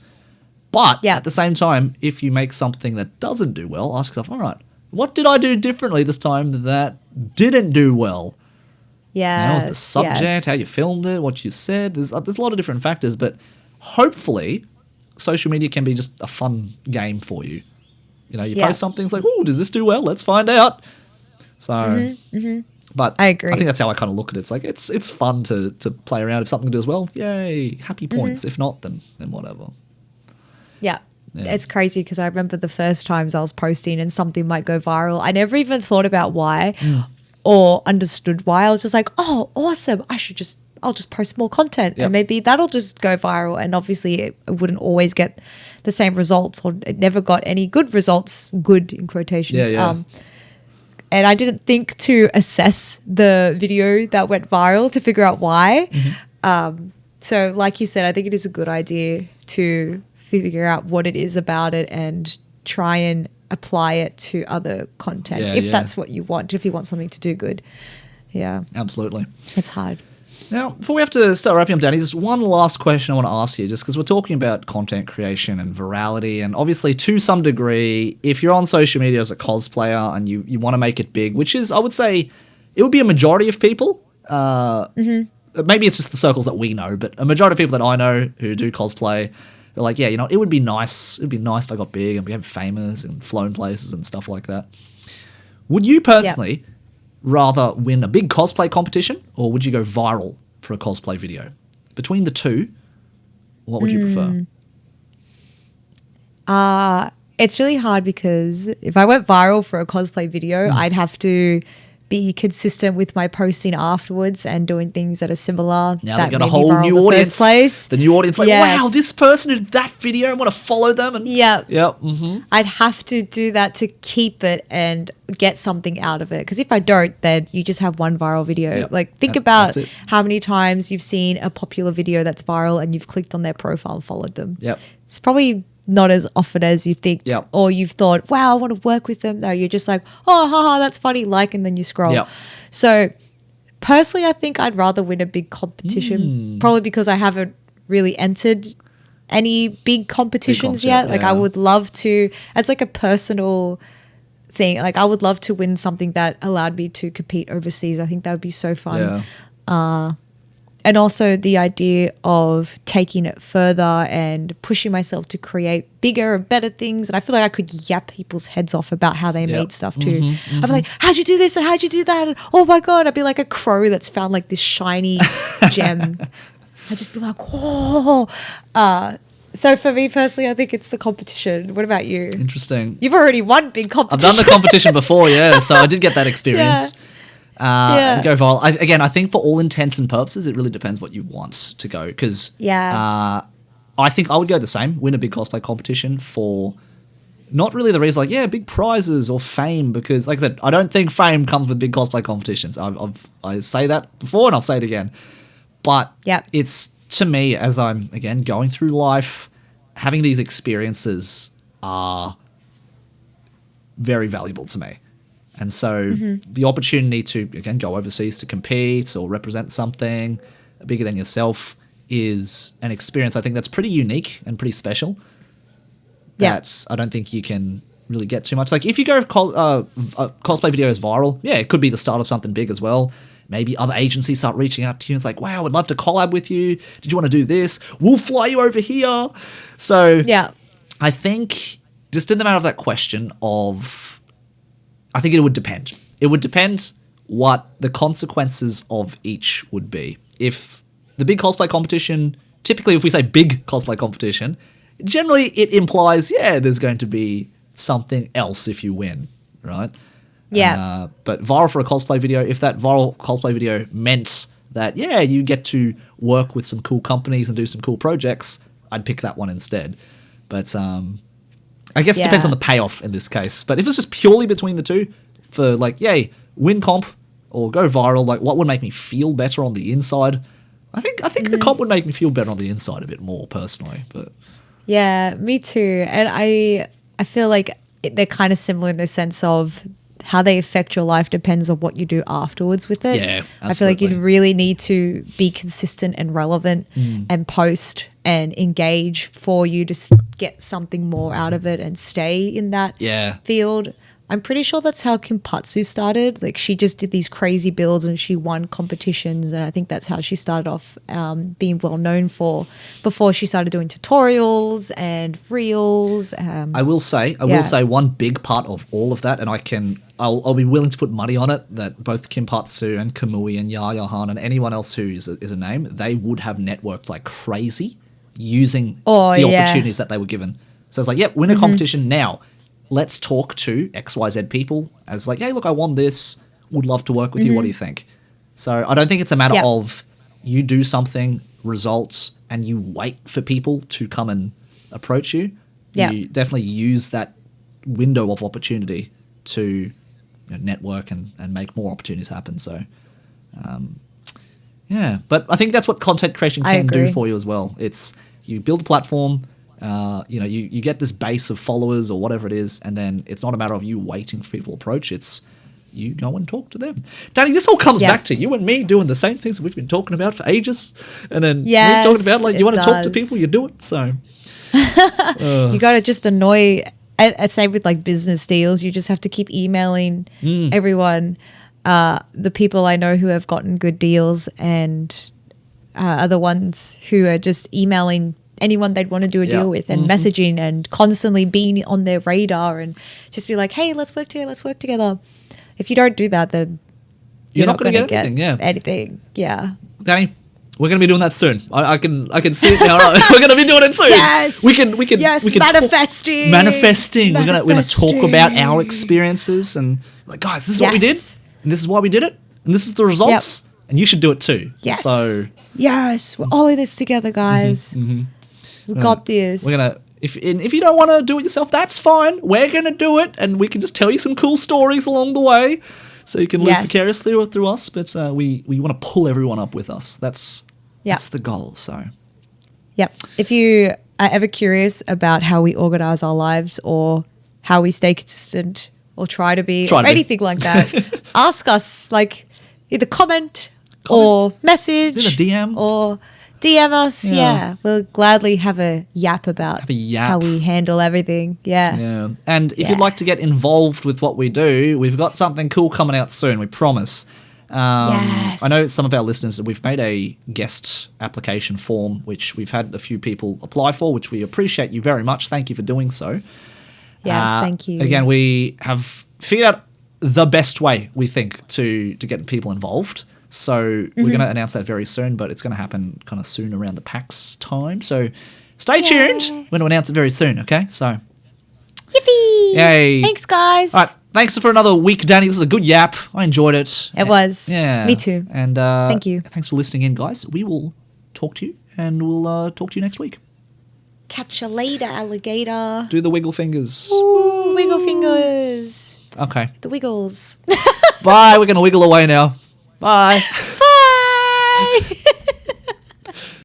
But at the same time, if you make something that doesn't do well, ask yourself, all right, what did I do differently this time that didn't do well? Yeah. How was the subject, how you filmed it, what you said? There's a lot of different factors, but hopefully social media can be just a fun game for you. You post something, it's like, oh, does this do well? Let's find out. So... But I agree. I think that's how I kind of look at it. It's like it's fun to play around. If something does well, yay, happy points. If not, then whatever. Yeah. it's crazy because I remember the first times I was posting and something might go viral. I never even thought about why or understood why. I was just like, oh, awesome. I'll just post more content and maybe that'll just go viral. And obviously it wouldn't always get the same results, or it never got any good results, good in quotations. And I didn't think to assess the video that went viral to figure out why. So like you said, I think it is a good idea to figure out what it is about it and try and apply it to other content if that's what you want, if you want something to do good. Yeah. Absolutely. It's hard. Now, before we have to start wrapping up, Danny, there's one last question I want to ask you, just because we're talking about content creation and virality, and obviously to some degree, if you're on social media as a cosplayer and you want to make it big, which is, I would say, it would be a majority of people. Maybe it's just the circles that we know, but a majority of people that I know who do cosplay are like, yeah, you know, it would be nice. It would be nice if I got big and became famous and flown places and stuff like that. Would you personally rather win a big cosplay competition, or would you go viral for a cosplay video? Between the two, what would you prefer? It's really hard because if I went viral for a cosplay video, I'd have to be consistent with my posting afterwards and doing things that are similar. Now they've got a whole new audience. The new audience, like, wow, this person did that video. I want to follow them. And I'd have to do that to keep it and get something out of it. Because if I don't, then you just have one viral video. Like, think about how many times you've seen a popular video that's viral and you've clicked on their profile and followed them. It's probably not as often as you think, or you've thought, wow, I want to work with them. No, you're just like, oh, haha, that's funny, like, and then you scroll. So personally, I think I'd rather win a big competition, probably because I haven't really entered any big competitions yet. Like, I would love to, as like a personal thing, like I would love to win something that allowed me to compete overseas. I think that would be so fun. And also the idea of taking it further and pushing myself to create bigger and better things. And I feel like I could yap people's heads off about how they made stuff too. I'd be like, how'd you do this? And how'd you do that? And oh my God, I'd be like a crow that's found like this shiny gem. I'd just be like, whoa. So for me personally, I think it's the competition. What about you? Interesting. You've already won big competition. I've done the competition before, so I did get that experience. And go viral. I think for all intents and purposes, it really depends what you want to go. Because I think I would go the same, win a big cosplay competition for not really the reason like, big prizes or fame. Because like I said, I don't think fame comes with big cosplay competitions. I say that before and I'll say it again. But it's, to me, as I'm, again, going through life, having these experiences are very valuable to me. And so the opportunity to, again, go overseas to compete or represent something bigger than yourself is an experience I think that's pretty unique and pretty special. That's, I don't think you can really get too much. Like, if you go cosplay videos viral, it could be the start of something big as well. Maybe other agencies start reaching out to you. It's like, wow, I'd love to collab with you. Did you want to do this? We'll fly you over here. So I think just in the matter of that question of, I think it would depend. It would depend what the consequences of each would be. If the big cosplay competition, typically if we say big cosplay competition, generally it implies, there's going to be something else if you win, right? But viral for a cosplay video, if that viral cosplay video meant that, you get to work with some cool companies and do some cool projects, I'd pick that one instead. But I guess it depends on the payoff in this case. But if it's just purely between the two, for like, win comp or go viral, like what would make me feel better on the inside? I think the comp would make me feel better on the inside a bit more personally. But yeah, me too. And I feel like they're kind of similar in the sense of how they affect your life depends on what you do afterwards with it. Yeah, absolutely. I feel like you really need to be consistent and relevant and post and engage for you to get something more out of it and stay in that field. I'm pretty sure that's how Kimpatsu started. Like, she just did these crazy builds and she won competitions, and I think that's how she started off being well known for before she started doing tutorials and reels. I will say one big part of all of that, and I'll be willing to put money on it, that both Kimpatsu and Kamui and Yayahan and anyone else who is a name, they would have networked like crazy using the opportunities that they were given. So it's like, yep, win a competition now. Let's talk to XYZ people as like, hey, look, I won this. Would love to work with you. What do you think? So I don't think it's a matter of you do something, results, and you wait for people to come and approach you. You definitely use that window of opportunity to network and make more opportunities happen. So, but I think that's what content creation can do for you as well. It's you build a platform, you get this base of followers or whatever it is, and then it's not a matter of you waiting for people to approach. It's you go and talk to them. Danny, this all comes back to you and me doing the same things that we've been talking about for ages. And then we're talking about, like, you want to talk to people, you do it. So you got to just annoy, same with like business deals. You just have to keep emailing everyone, the people I know who have gotten good deals and other ones who are just emailing anyone they'd want to do a deal with and messaging and constantly being on their radar and just be like, hey, let's work together. If you don't do that, then you're not going to get anything. Yeah. Danny, we're going to be doing that soon. I can see it now. Right? We're going to be doing it soon. Yes. We can manifesting. We're going to talk about our experiences and like, guys, this is what we did, and this is why we did it, and this is the results, and you should do it too. Yes. So we're all in this together, guys. We got this. We're gonna. If you don't want to do it yourself, that's fine. We're going to do it, and we can just tell you some cool stories along the way so you can live vicariously through us. But we want to pull everyone up with us. That's the goal. So, if you are ever curious about how we organize our lives or how we stay consistent or try to be anything like that, ask us, either comment or message. Is it a DM? Or DM us, We'll gladly have a yap about how we handle everything. Yeah. And if you'd like to get involved with what we do, we've got something cool coming out soon, we promise. I know some of our listeners, we've made a guest application form, which we've had a few people apply for, which we appreciate you very much. Thank you for doing so. Yes, thank you. Again, we have figured out the best way, we think, to get people involved. So we're going to announce that very soon, but it's going to happen kind of soon around the PAX time. So stay tuned. We're going to announce it very soon, okay? So, yippee! Yay! Thanks, guys. All right, thanks for another week, Danny. This was a good yap. I enjoyed it. It was. Yeah. Me too. And thank you. Thanks for listening in, guys. We will talk to you, and we'll talk to you next week. Catch you later, alligator. Do the wiggle fingers. Ooh, wiggle fingers. Okay. The wiggles. Bye. We're going to wiggle away now. Bye.